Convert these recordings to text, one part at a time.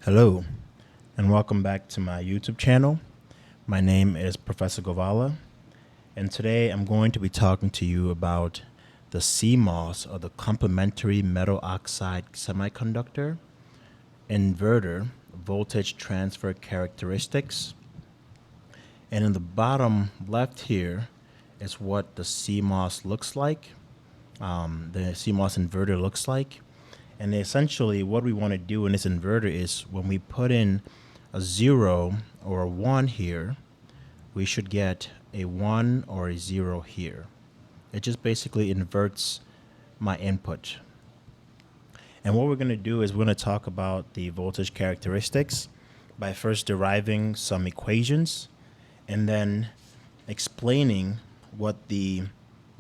Hello, and welcome back to my YouTube channel. My name is Professor Govala, and today I'm going to be talking to you about the CMOS, or the complementary metal oxide semiconductor inverter voltage transfer characteristics. And in the bottom left here is what the CMOS looks like, the CMOS inverter looks like. And essentially what we want to do in this inverter is when we put in a 0 or a 1 here, we should get a 1 or a 0 here. It just basically inverts my input. And what we're going to do is we're going to talk about the voltage characteristics by first deriving some equations and then explaining what the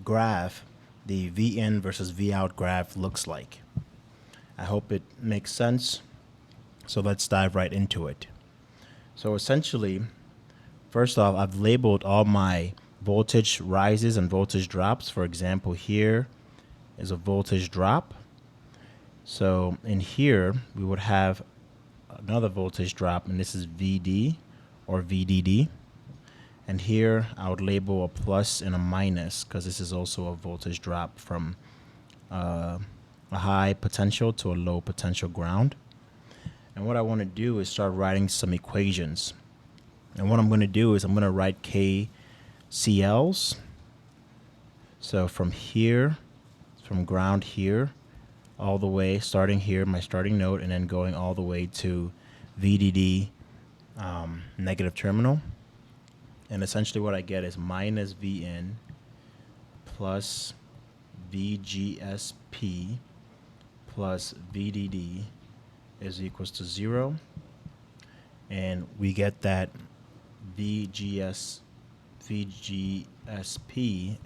graph, the V in versus V out graph looks like. I hope it makes sense. So let's dive right into it. So essentially, first off, I've labeled all my voltage rises and voltage drops. For example, here is a voltage drop. So in here, we would have another voltage drop, and this is VD or VDD. And here I would label a plus and a minus because this is also a voltage drop from a high potential to a low potential ground. And what I want to do is start writing some equations. And what I'm going to do is I'm going to write KCLs. So from here, from ground here, all the way, starting here, my starting node, and then going all the way to VDD negative terminal. And essentially what I get is minus VN plus VGSP plus VDD is equals to 0. And we get that VGSP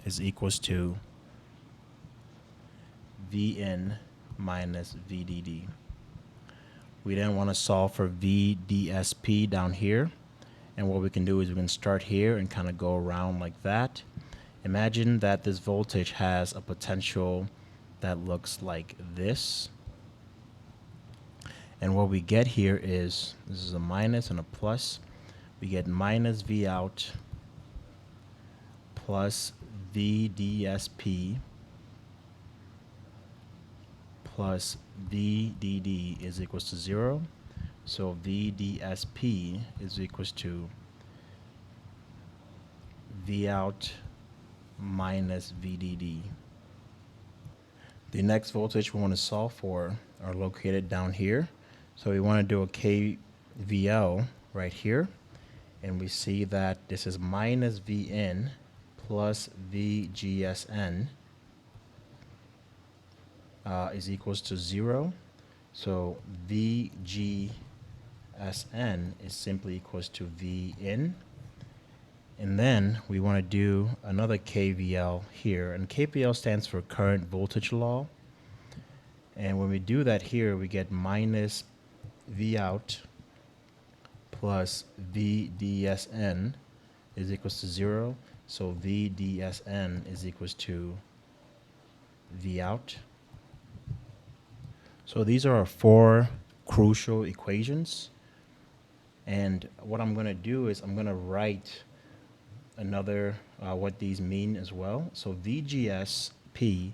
is equals to VN minus VDD. We then want to solve for VDSP down here. And what we can do is we can start here and kind of go around like that. Imagine that this voltage has a potential that looks like this. And what we get here is, this is a minus and a plus. We get minus V out plus VDSP plus VDD is equals to 0. So VDSP is equals to V out minus VDD. The next voltage we want to solve for are located down here. So we want to do a KVL right here. And we see that this is minus VN plus VGSN is equals to 0. So VGSN is simply equals to VN. And then we want to do another KVL here. And KVL stands for current voltage law. And when we do that here, we get minus V out plus VDSN is equals to 0. So VDSN is equals to V out. So these are our 4 crucial equations. And what I'm going to do is I'm going to write another what these mean as well. So VGSP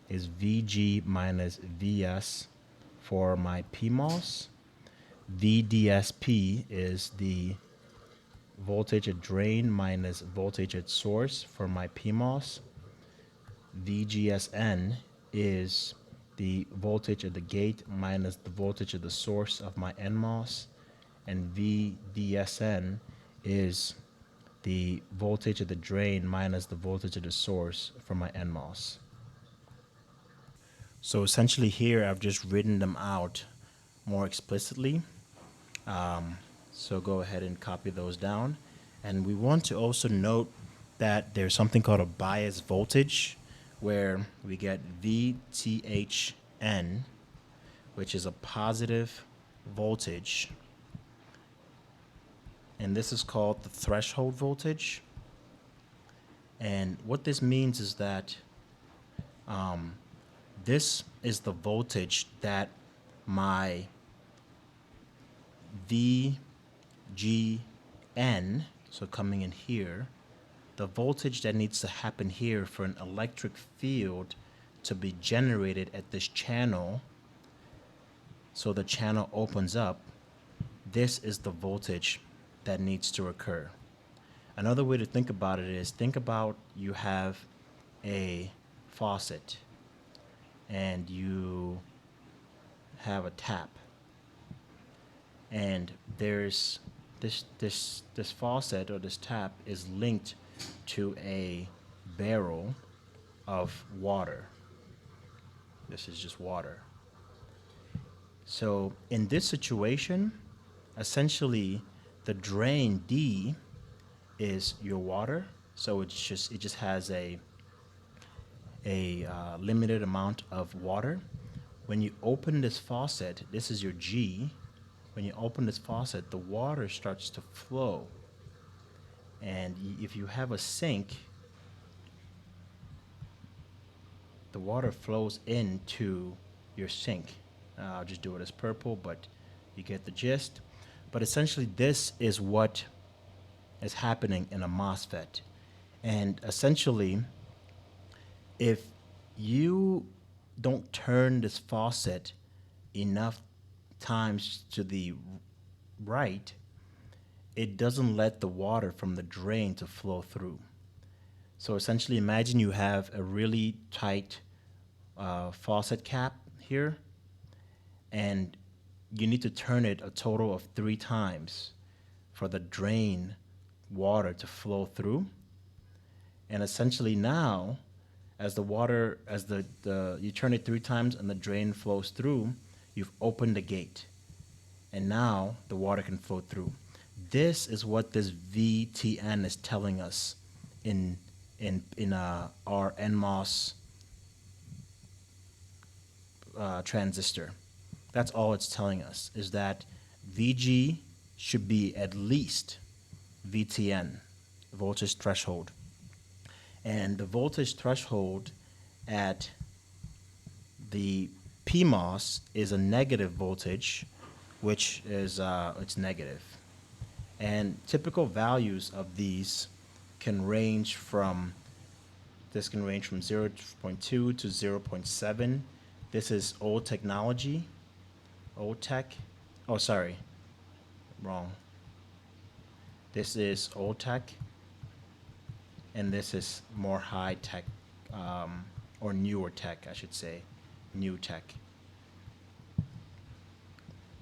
is VG minus VS for my PMOS. VDSP is the voltage at drain minus voltage at source for my PMOS. VGSN is the voltage at the gate minus the voltage at the source of my NMOS. And VDSN is the voltage at the drain minus the voltage at the source for my NMOS. So essentially here I've just written them out more explicitly. So go ahead and copy those down. And we want to also note that there's something called a bias voltage where we get VTHN, which is a positive voltage. And this is called the threshold voltage. And what this means is that this is the voltage that my VGN, so coming in here, the voltage that needs to happen here for an electric field to be generated at this channel, so the channel opens up, this is the voltage that needs to occur. Another way to think about it is, think about you have a faucet and you have a tap, and there's this faucet or this tap is linked to a barrel of water. This is just water. So in this situation, essentially the drain D is your water. So it just has a limited amount of water. When you open this faucet, this is your G. When you open this faucet, the water starts to flow. And if you have a sink, the water flows into your sink. I'll just do it as purple, but you get the gist. But essentially, this is what is happening in a MOSFET. And essentially, if you don't turn this faucet enough times to the right, it doesn't let the water from the drain to flow through. So essentially, imagine you have a really tight faucet cap here, and you need to turn it a total of 3 times for the drain water to flow through. And essentially now, as the water, as you turn it 3 times and the drain flows through, you've opened the gate. And now the water can flow through. This is what this VTN is telling us in our NMOS transistor. That's all it's telling us, is that VG should be at least VTN, voltage threshold. And the voltage threshold at the PMOS is a negative voltage, which is it's negative. And typical values of these can range from 0.2 to 0.7. This is old technology, old tech. Oh, sorry, wrong. This is old tech, and this is more high tech, or newer tech, I should say, new tech.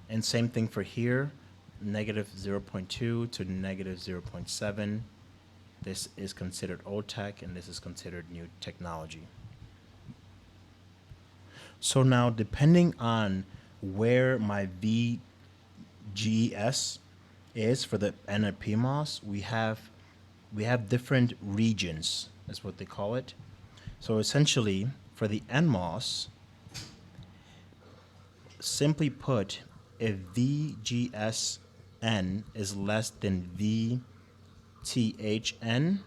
And same thing for here, negative 0.2 to negative 0.7. This is considered old tech, and this is considered new technology. So now, depending on where my VGS is for the N and PMOS, we have different regions, is what they call it. So essentially, for the NMOS, simply put, if VGSN is less than VTHN,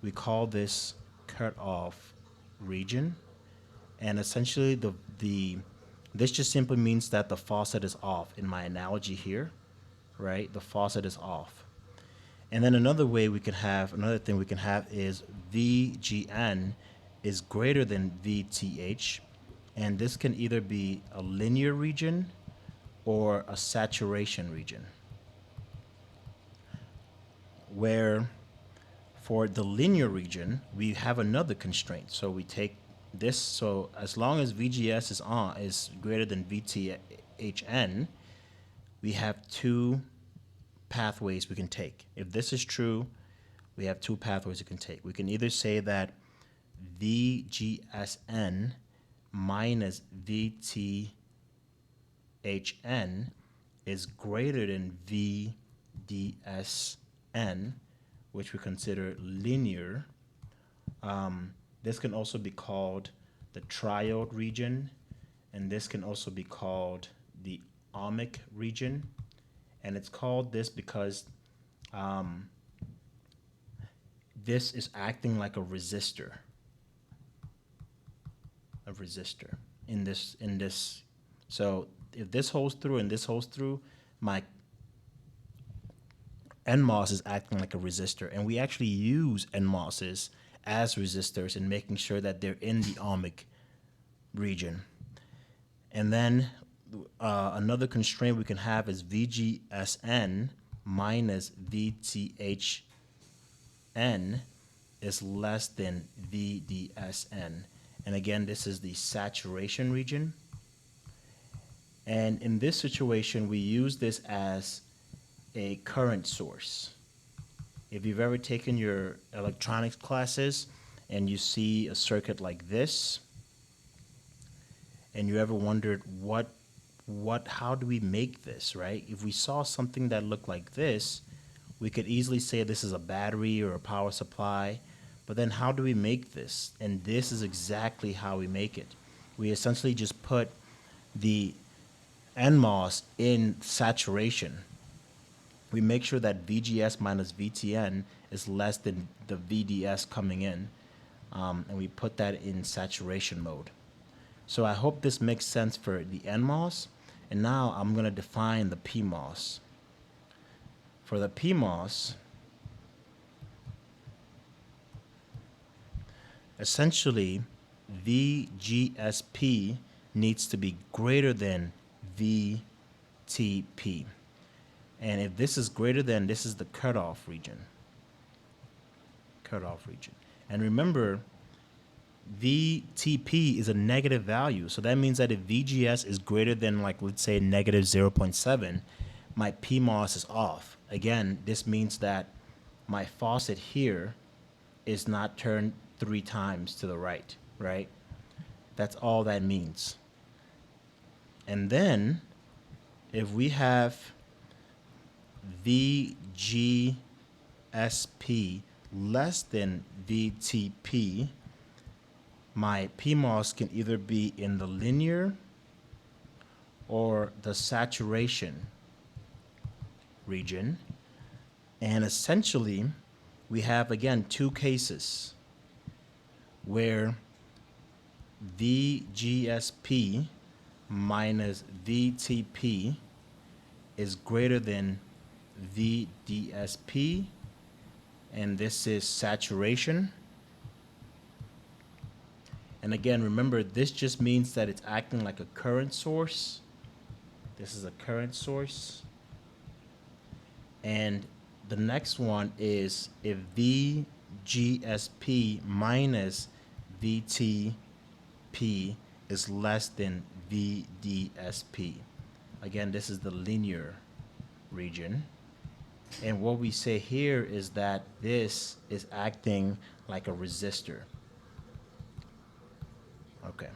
we call this cutoff region. And essentially, this just simply means that the faucet is off. In my analogy here, right, the faucet is off. And then another thing we can have is VGN is greater than VTH, and this can either be a linear region or a saturation region, where for the linear region, we have another constraint. So we take this, so as long as VGS is greater than VTHN, we have 2 pathways we can take. If this is true, we have 2 pathways we can take. We can either say that VGSN minus VTHN is greater than VDSN, which we consider linear. This can also be called the triode region, and this can also be called the ohmic region. And it's called this because this is acting like a resistor. In this. So if this holds through and this holds through, my NMOS is acting like a resistor, and we actually use NMOSs as resistors in making sure that they're in the ohmic region. And then another constraint we can have is VGSN minus VTHN is less than VDSN. And again, this is the saturation region. And in this situation, we use this as a current source. If you've ever taken your electronics classes and you see a circuit like this, and you ever wondered how do we make this, right? If we saw something that looked like this, we could easily say this is a battery or a power supply, but then how do we make this? And this is exactly how we make it. We essentially just put the NMOS in saturation. We make sure that VGS minus VTN is less than the VDS coming in, and we put that in saturation mode. So I hope this makes sense for the NMOS, and now I'm going to define the PMOS. For the PMOS, essentially, VGSP needs to be greater than VTP. And if this is greater than, this is the cutoff region. And remember, VTP is a negative value. So that means that if VGS is greater than, like, let's say negative 0.7, my PMOS is off. Again, this means that my faucet here is not turned 3 times to the right, right? That's all that means. And then if we have VGSP less than VTP, my PMOS can either be in the linear or the saturation region. And essentially, we have, again, 2 cases where VGSP minus VTP is greater than VDSP, and this is saturation. And again, remember, this just means that it's acting like a current source. This is a current source. And the next one is if VGSP minus VTP is less than VDSP. Again, this is the linear region. And what we say here is that this is acting like a resistor. Okay.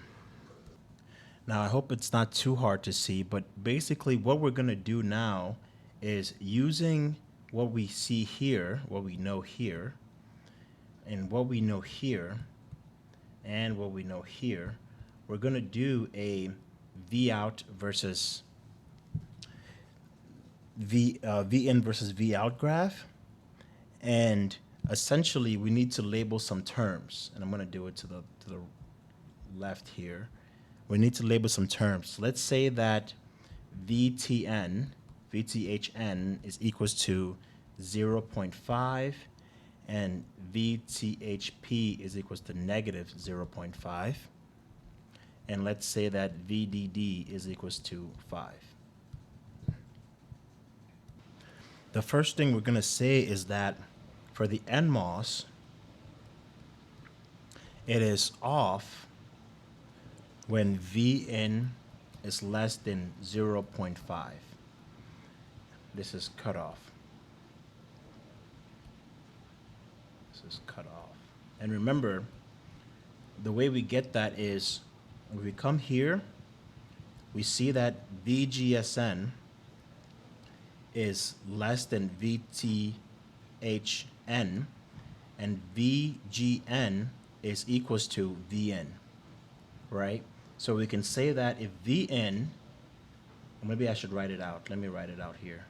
Now, I hope it's not too hard to see, but basically what we're going to do now is using what we see here, what we know here, and what we know here, and what we know here, we're going to do a V out versus V in versus V out graph. And essentially, we need to label some terms. And I'm going to do it to the left here. We need to label some terms. Let's say that VTHN is equals to 0.5 and VTHP is equals to negative 0.5. And let's say that VDD is equals to 5. The first thing we're going to say is that for the NMOS, it is off when Vin is less than 0.5. This is cut off. This is cut off. And remember, the way we get that is when we come here, we see that VGSN is less than VTHN, and VGN is equals to VN, right? So we can say that if VN, or maybe I should write it out. Let me write it out here.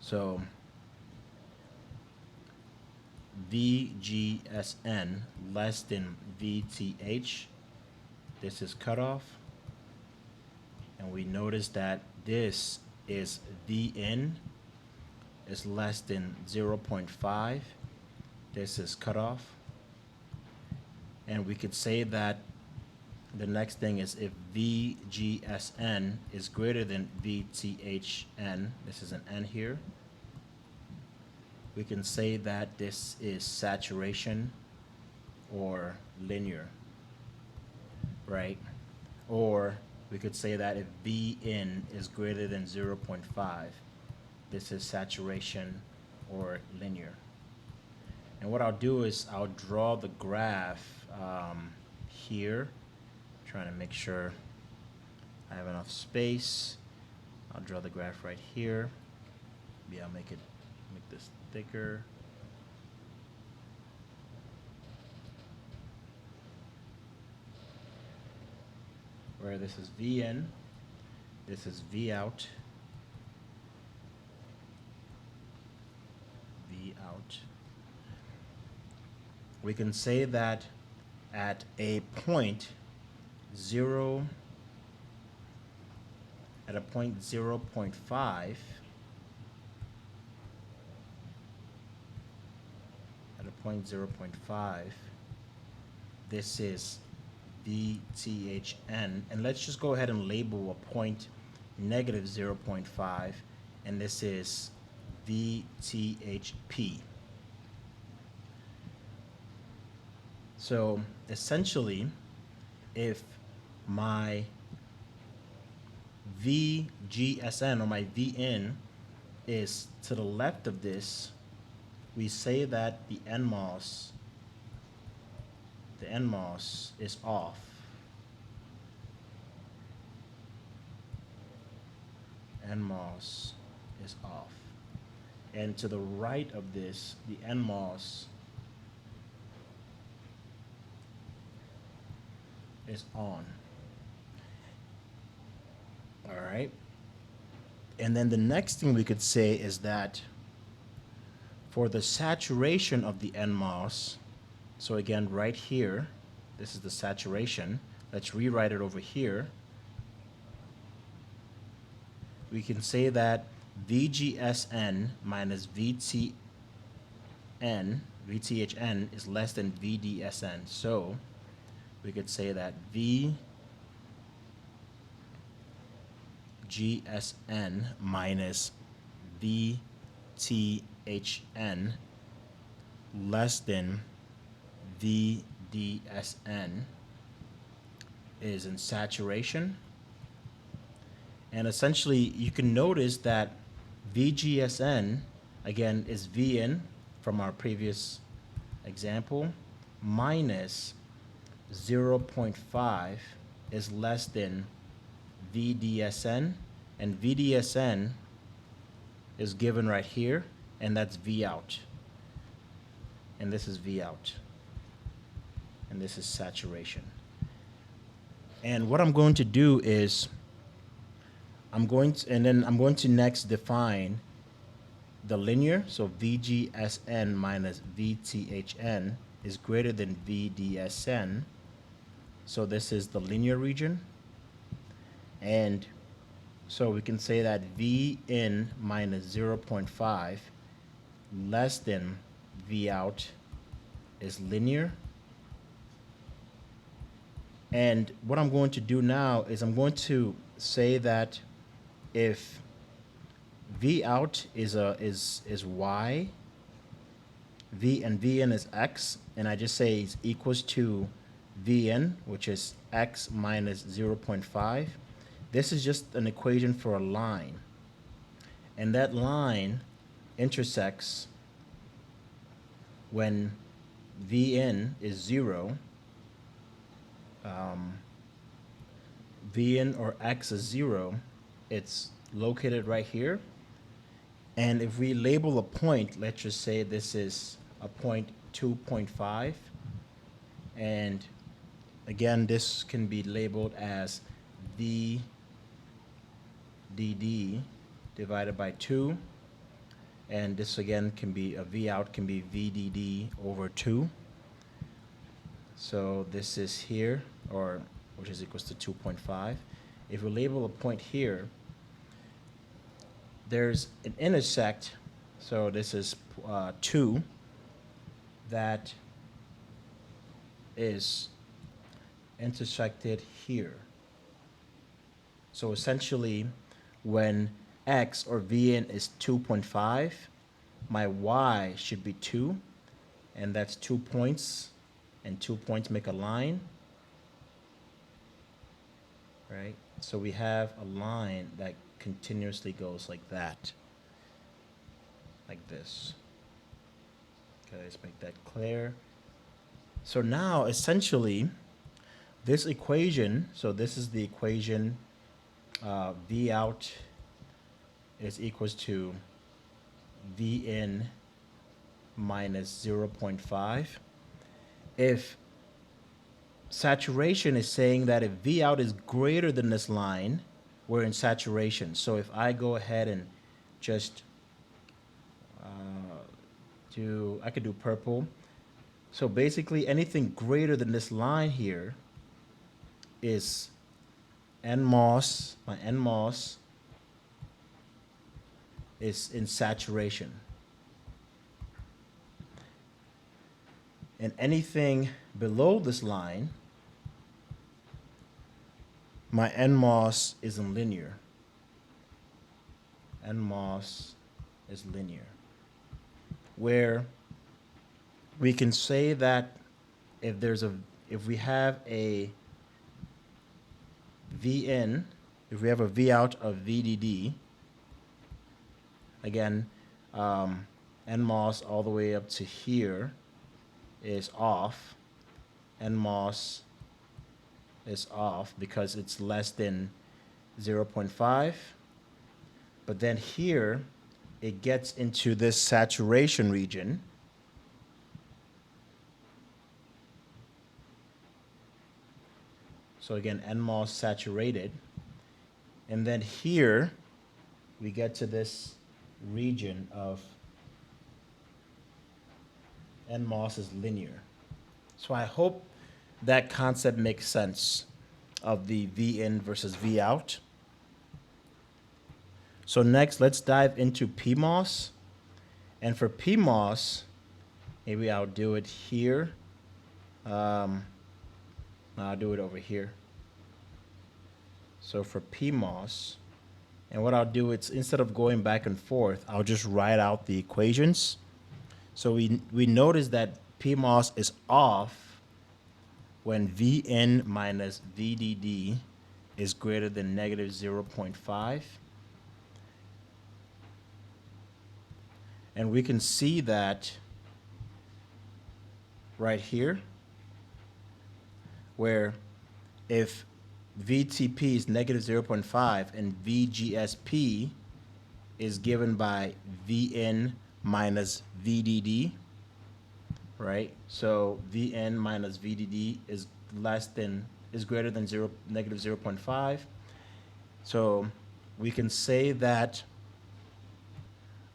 So VGSN less than VTH, this is cut off. And we notice that this is VN is less than 0.5, this is cutoff. And we could say that the next thing is if VGSN is greater than VTHN, this is an N here, we can say that this is saturation or linear, right? Or we could say that if Vin is greater than 0.5, this is saturation or linear. And what I'll do is I'll draw the graph here, trying to make sure I have enough space. I'll draw the graph right here. Maybe I'll make this thicker. Where this is Vin, this is V out, V out. We can say that at a point 0.5, at a point 0.5, this is VTHN, and let's just go ahead and label a point negative 0.5, and this is VTHP. So essentially, if my VGSN or my Vin is to the left of this, we say that the NMOS is off. NMOS is off. And to the right of this, the NMOS is on. All right. And then the next thing we could say is that for the saturation of the NMOS, so again, right here, this is the saturation. Let's rewrite it over here. We can say that VGSN minus VTHN is less than VDSN. So we could say that VGSN minus VTHN less than VDSN is in saturation. And essentially, you can notice that VGSN, again, is Vin from our previous example, minus 0.5 is less than VDSN, and VDSN is given right here, and that's V out. And this is V out. And this is saturation. And what I'm going to do is I'm going to next define the linear. So VGSN minus VTHN is greater than VDSN. So this is the linear region. And so we can say that Vin minus 0.5 less than V out is linear. And what I'm going to do now is I'm going to say that if V out is Y, V and Vin is X, and I just say it's equals to Vn, which is X minus 0.5, this is just an equation for a line. And that line intersects when Vn is 0, Vn or X is 0, it's located right here. And if we label a point, let's just say this is a point 2.5. And again, this can be labeled as VDD divided by 2. And this again can be a V out can be VDD over 2. So this is here, or which is equals to 2.5. If we label a point here, there's an intersect. So this is 2 that is intersected here. So essentially, when X or Vn is 2.5, my Y should be 2, and that's 2 points, and 2 points make a line, right? So we have a line that continuously goes like that, like this. Okay, let's make that clear. So now, essentially, this equation, so this is the equation, V out is equals to V in minus 0.5. If saturation is saying that if V out is greater than this line, we're in saturation. So if I go ahead and just I could do purple. So basically anything greater than this line here is NMOS, my NMOS is in saturation. And anything below this line, my NMOS is in linear. NMOS is linear. Where we can say that if we have a Vin, if we have a V out of VDD, again, NMOS all the way up to here is off. NMOS is off because it's less than 0.5. But then here, it gets into this saturation region. So again, NMOS saturated. And then here, we get to this region of NMOS is linear. So I hope that concept makes sense of the V in versus V out. So next, let's dive into PMOS. And for PMOS, maybe I'll do it here. I'll do it over here. So for PMOS, and what I'll do is instead of going back and forth, I'll just write out the equations. So we notice that PMOS is off when Vn minus VDD is greater than negative 0.5. And we can see that right here, where if VTP is negative 0.5 and VGSP is given by Vn minus VDD, right? So Vn minus VDD is greater than negative 0.5. So we can say that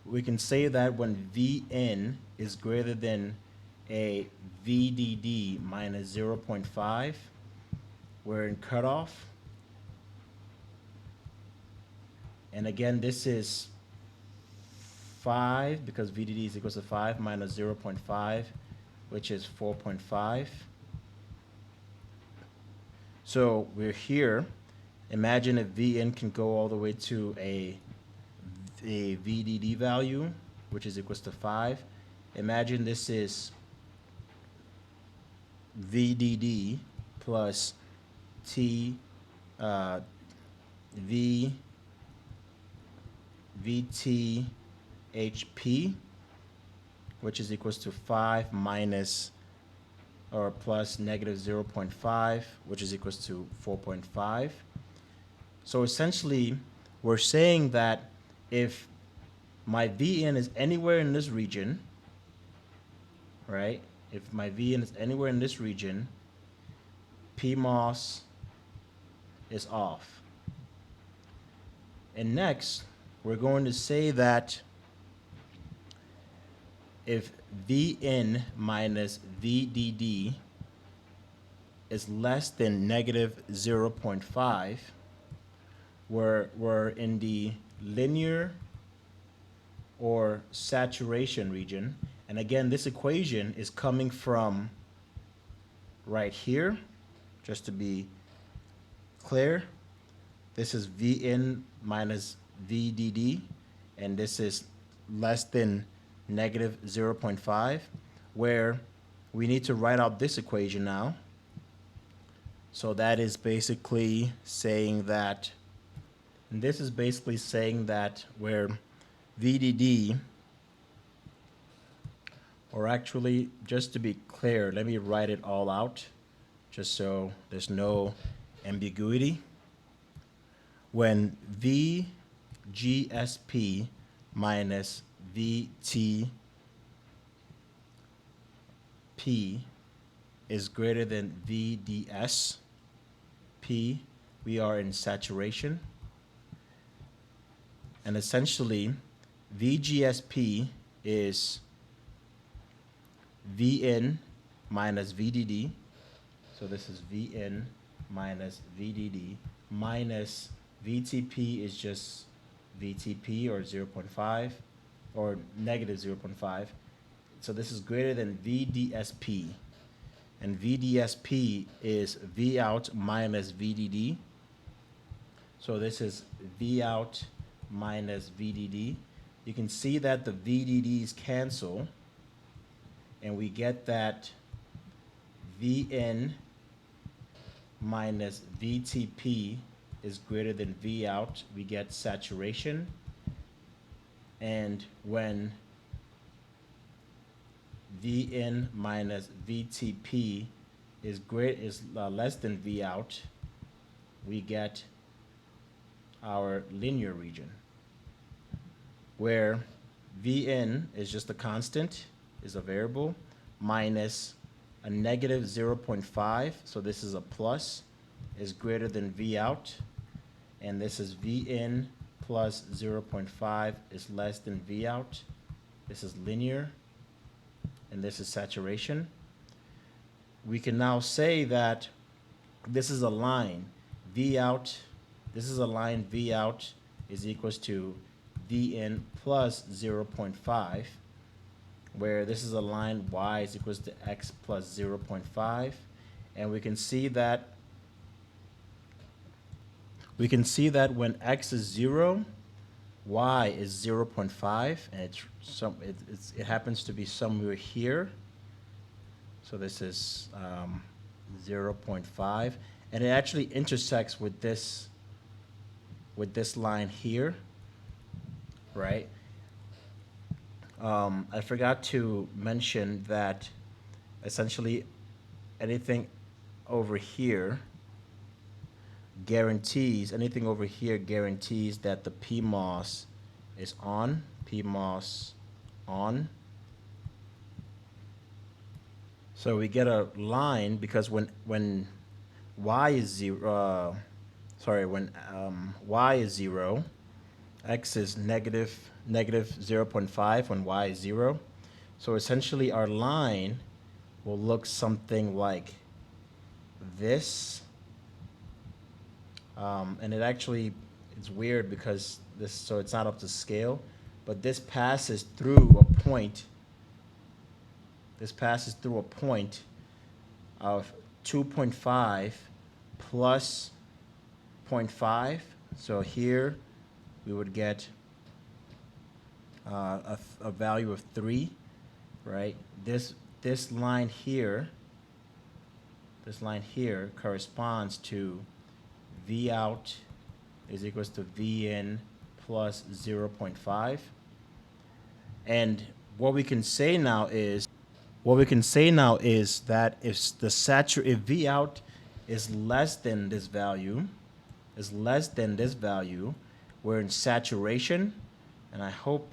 when Vn is greater than a VDD minus 0.5, we're in cutoff. And again, this is 5 because VDD is equals to 5 minus 0.5, which is 4.5. So we're here. Imagine if Vn can go all the way to a VDD value, which is equals to 5. Imagine this is VDD plus T VTHP, which is equals to 5 minus or plus negative 0.5, which is equals to 4.5. So essentially, we're saying that if my Vn is anywhere in this region, right? If my Vn is anywhere in this region, PMOS is off. And next, we're going to say that if Vn minus VDD is less than negative 0.5, we're in the linear or saturation region. And again, this equation is coming from right here, just to be clear. This is Vn minus VDD, and this is less than negative 0.5, where we need to write out this equation now. So that is basically saying that, and this is basically saying that where VDD, or actually, just to be clear, let me write it all out, just so there's no ambiguity. When VGSP minus VTP is greater than VDSP, we are in saturation. And essentially, VGSP is Vn minus VDD. So this is Vn minus VDD minus VTP is just VTP, or 0.5 or negative 0.5. So this is greater than VDSP. And VDSP is V out minus VDD. So this is V out minus VDD. You can see that the VDDs cancel, and we get that Vn minus VTP is greater than V out. We get saturation. And when Vn minus VTP is less than V out, we get our linear region, where Vn is just a constant, is a variable, minus a negative 0.5, so this is a plus, is greater than V out, and this is Vn plus 0.5 is less than V out. This is linear, and this is saturation. We can now say that this is a line V out, this is a line V out is equals to Vn plus 0.5, where this is a line y is equals to x plus 0.5, and we can see that when x is 0, y is 0.5, and it happens to be somewhere here. So this is 0.5, and it actually intersects with this line here, right? I forgot to mention that essentially anything over here guarantees that the PMOS is on, PMOS on. So we get a line because when y is 0, when y is 0, x is negative 0.5 when y is 0. So essentially our line will look something like this. And it actually, it's weird because so it's not up to scale, but this passes through a point. This passes through a point of 2.5 plus 0.5. So here we would get a value of 3, right? This line here corresponds to V out is equals to Vn plus 0.5. And what we can say now is that if V out is less than this value, we're in saturation. And I hope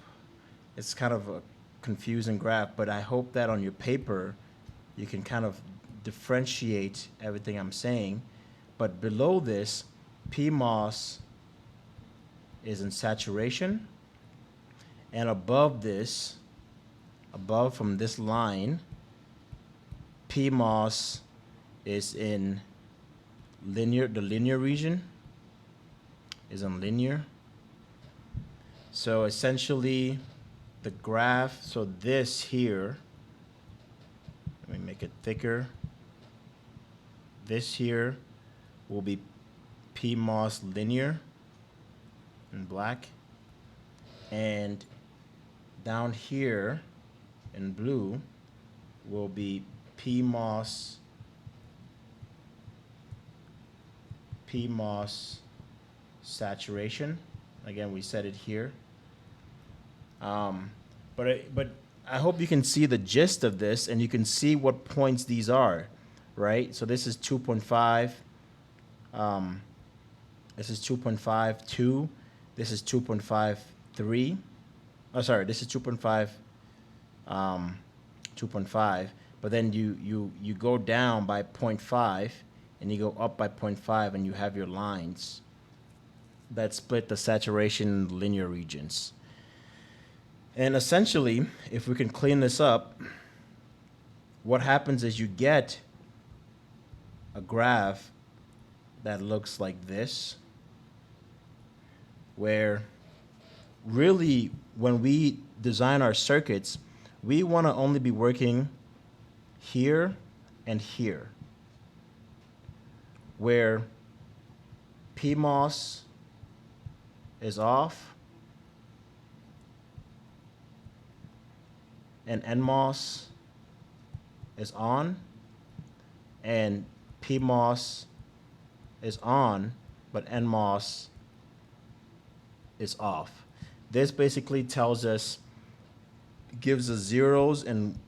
it's kind of a confusing graph, but I hope that on your paper you can kind of differentiate everything I'm saying. But below this, PMOS is in saturation, and above from this line, PMOS is in linear, the linear region is in linear. So essentially the graph, so this here, let me make it thicker. This here will be PMOS linear in black. And down here in blue will be PMOS saturation. Again, we set it here. But I hope you can see the gist of this, and you can see what points these are, right? So this is 2.5. This is 2.52. This is 2.53. Oh, sorry, this is 2.5. 2.5. But then you go down by 0.5, and you go up by 0.5, and you have your lines that split the saturation linear regions. And essentially, if we can clean this up, what happens is you get a graph that looks like this, where really when we design our circuits, we want to only be working here and here, where PMOS is off and NMOS is on, and PMOS is on, but NMOS is off. This basically tells us, gives us zeros and,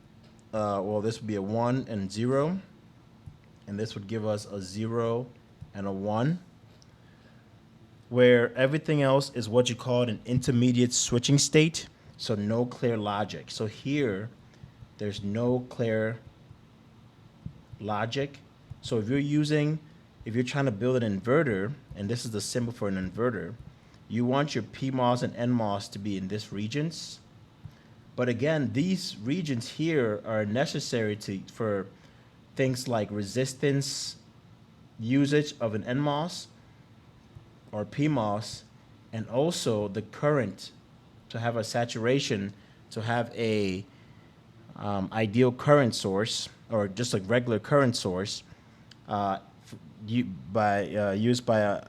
well, this would be a 1 and 0, and this would give us a 0 and a 1, where everything else is what you call an intermediate switching state, so no clear logic. So here, there's no clear logic. So if you're trying to build an inverter, and this is the symbol for an inverter, you want your PMOS and NMOS to be in these regions. But again, these regions here are necessary for things like resistance usage of an NMOS or PMOS, and also the current, to have a saturation, to have a ideal current source, or just a regular current source, used by an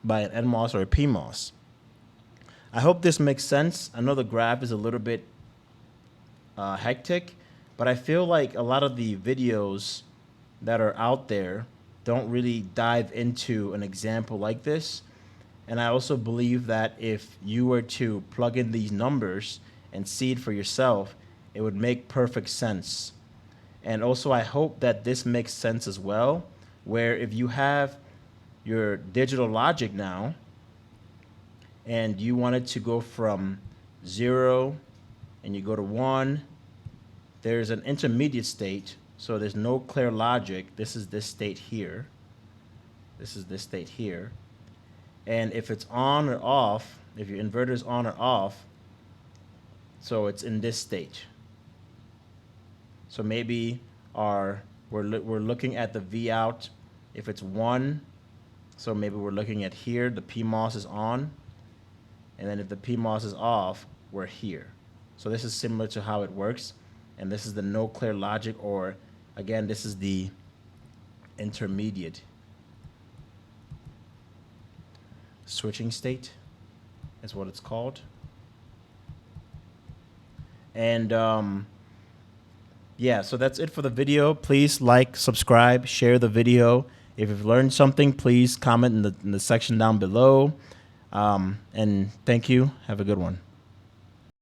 NMOS or a PMOS. I hope this makes sense. I know the graph is a little bit hectic, but I feel like a lot of the videos that are out there don't really dive into an example like this. And I also believe that if you were to plug in these numbers and see it for yourself, it would make perfect sense. And also, I hope that this makes sense as well, where if you have your digital logic now, and you want it to go from 0 and you go to 1, there's an intermediate state, so there's no clear logic. This is this state here. This is this state here. And if it's on or off, if your inverter is on or off, so it's in this state. So maybe we're looking at the V out. If it's 1, so maybe we're looking at here, the PMOS is on. And then if the PMOS is off, we're here. So this is similar to how it works. And this is the no clear logic, or again, this is the intermediate switching state, is what it's called. And yeah, so that's it for the video. Please like, subscribe, share the video. If you've learned something, please comment in the section down below. And thank you. Have a good one.